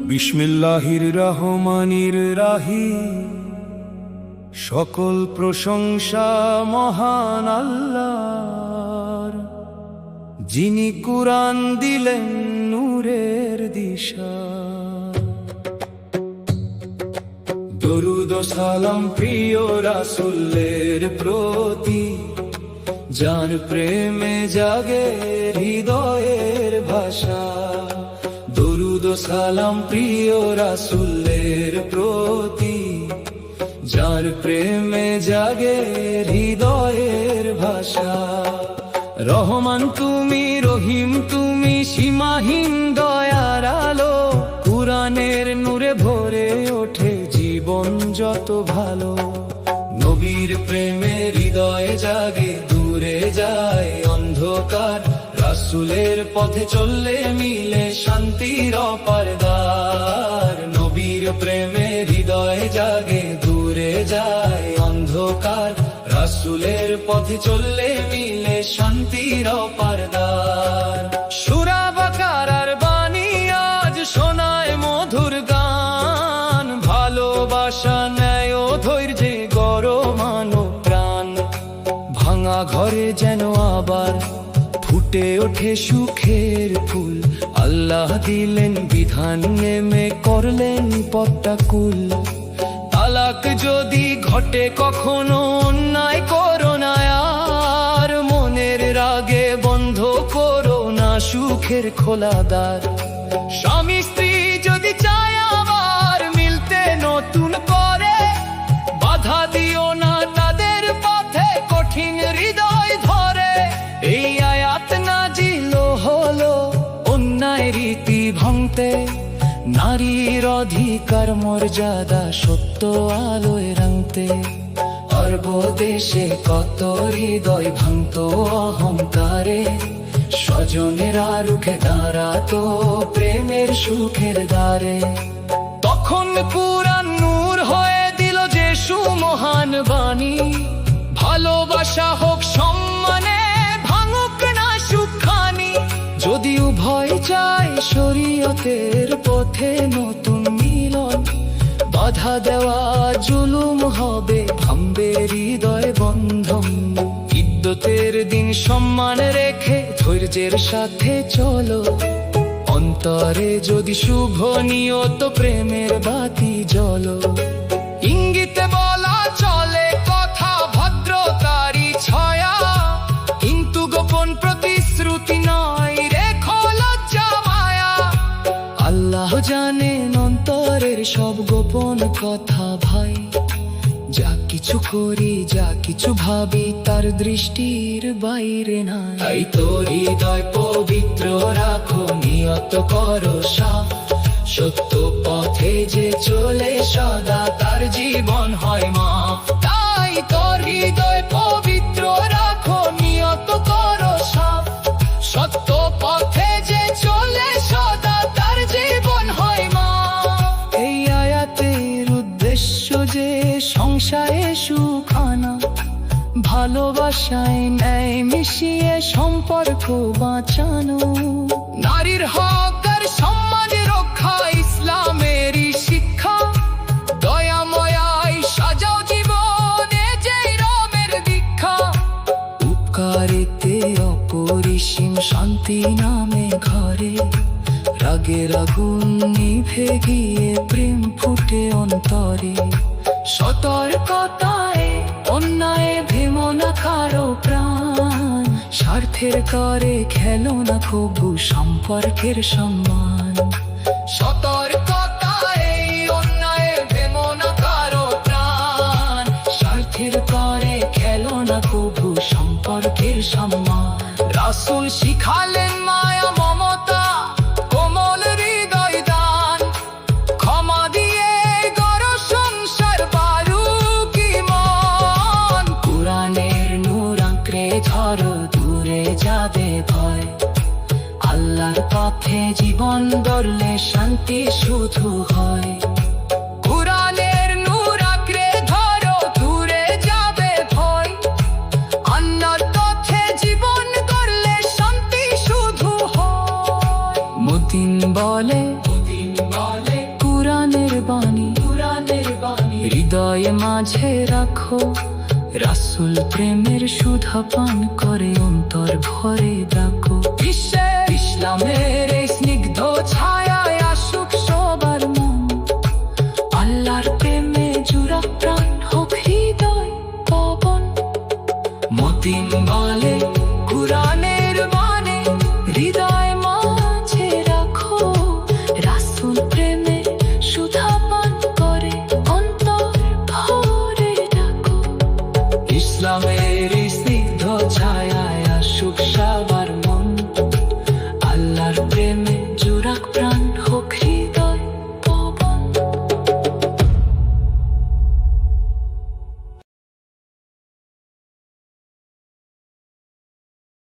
বিসমিল্লাহির রহমানির রাহিম। সকল প্রশংসা মহান আল্লাহর, যিনি কুরআন দিলেন নূরের দিশা। দরুদ ও সালাম প্রিয় রাসূলের প্রতি, যার প্রেমে জাগে হৃদয়ের ভাষা। দরুদ ও সালাম প্রিয় রাসূলের প্রতি, যার প্রেমে জাগে হৃদয়ের ভাষা। রহমান তুমি, রহিম তুমি, সীমাহীন দয়ার আলো। কুরআনের নূরে ভরে ওঠে জীবন যত ভালো। নবীর প্রেমে হৃদয়ে জাগে, দূরে যায় অন্ধকার। রাসূলের পথে চললে মিলে শান্তির অপার দ্বার। নবীর প্রেমে হৃদয়ে জাগে, দূরে যায় অন্ধকার। রাসূলের পথে চললে মিলে শান্তির অপার দ্বার। সূরা বাকারার বাণী আজ শোনায় মধুর গান। ভালোবাসা ন্যায় ও ধৈর্যে গড়ো মানো প্রাণ। ভাঙা ঘরে যেন আবার ফুটে ওঠে সুখের ফুল। আল্লাহ দিলেন বিধান, নেমে করলেন পথটা কুল। তালাক যদি ঘটে কখনো, অন্যায় করো না আর। মনের রাগে বন্ধ করো না সুখের খোলা দ্বার। স্বামী স্ত্রী যদি চায় আবার মিলতে নতুন করে, বাধা দিও না তাদের পথে কঠিন হৃদয় ধরে। এই আয়াত নাজিল হলো অন্যায় রীতি ভাঙতে। নারীর অধিকার মর্যাদা সত্য আলোয় রাঙতে। অর্ব দেশে কত হৃদয় ভাঙত অহংকারে। স্বজনেরা রুখে দাঁড়াতো প্রেমের সুখের দ্বারে। তখন কুরআন নূর হয়ে দিল যে সুমহান বাণী। ভালোবাসা হোক সম্মানে, ভাঙুক না সুখখানি। যদি উভয় চায় শরীয়তের পথে নতুন মিলন, বাধা দেওয়া জুলুম হবে, ভাঙবে হৃদয় বন্ধন। ইদ্দতের দিন সম্মান রেখে ধৈর্যের সাথে চলো। অন্তরে যদি শুভ নিয়ত প্রেমের বাতি জ্বলো। ইঙ্গিতে বলা চলে কথা ভদ্রতারই ছায়া, কিন্তু গোপন প্রতিশ্রুতি নয়, রেখো লজ্জা মায়া। আল্লাহ জানেন অন্তরের সব গোপন কথা ভাই। যা কিছু করি, যা কিছু ভাবি, তার দৃষ্টির বাইরে নাই। তাই তো হৃদয় পবিত্র রাখো, নিয়ত করো সাফ। সত্য পথে যে চলে সদা, তার জীবন হয় মাফ। তাই তো হৃদয় পবিত্র রাখো, নিয়ত করো সাফ। সত্য পথে যে চলে সদা, তার জীবন হয় মাফ। এই আয়াতের উদ্দেশ্য যে সংসারে সুখ আনা, ভালোবাসায় ন্যায় মিশিয়ে সম্পর্ক বাঁচানো। নারীর হক আর সমাজ রক্ষা ইসলামেরই শিক্ষা। দয়াময়াই সাজাও জীবনে যে রবের দীক্ষা। উপকারিতে অপরিসীম শান্তি নামে ঘরে। রাগের আগুন নিভে গিয়ে প্রেম ফুটে অন্তরে। সতর্কতায় অন্যায় ভেমো না কারো প্রাণ। স্বার্থের করে খেলো না কবু সম্পর্কের সম্মান। সতর্কতায় অন্যায় ভেমো না কারো প্রাণ। স্বার্থের করে খেলো না কবু সম্পর্কের সম্মান। রাসূল শিখালেন মায়া মমতা, কোমল হৃদয় দান। ক্ষমা দিয়ে গড়ো সংসার, বারুক ঈমান। কুরআনের নূর আঁকড়ে ধরো, দূরে যাবে ভয়। আল্লাহর পথে জীবন গড়লে শান্তি শুধু হয়। কুরআনের নূর আঁকড়ে ধরো, দূরে যাবে ভয়। আল্লাহর পথে হৃদয়ে মাঝে রাখো, রাসূল প্রেমের সুধা পান করে অন্তর ভরে ডাকো। বিশ্বে ইসলামের এই স্নিগ্ধ ছায়ায় আসুক সবার মন, আল্লাহর প্রেমে জুড়া প্রাণ হোক হৃদয় পবন। মতিন বলে কুরআনের বাণী হৃদয় মাঝে রাখো, রাসূল প্রেমে সুধা পান করে অন্তর ভরে ডাকো। ইসলামের এই স্নিগ্ধ ছায়ায় আসুক সবার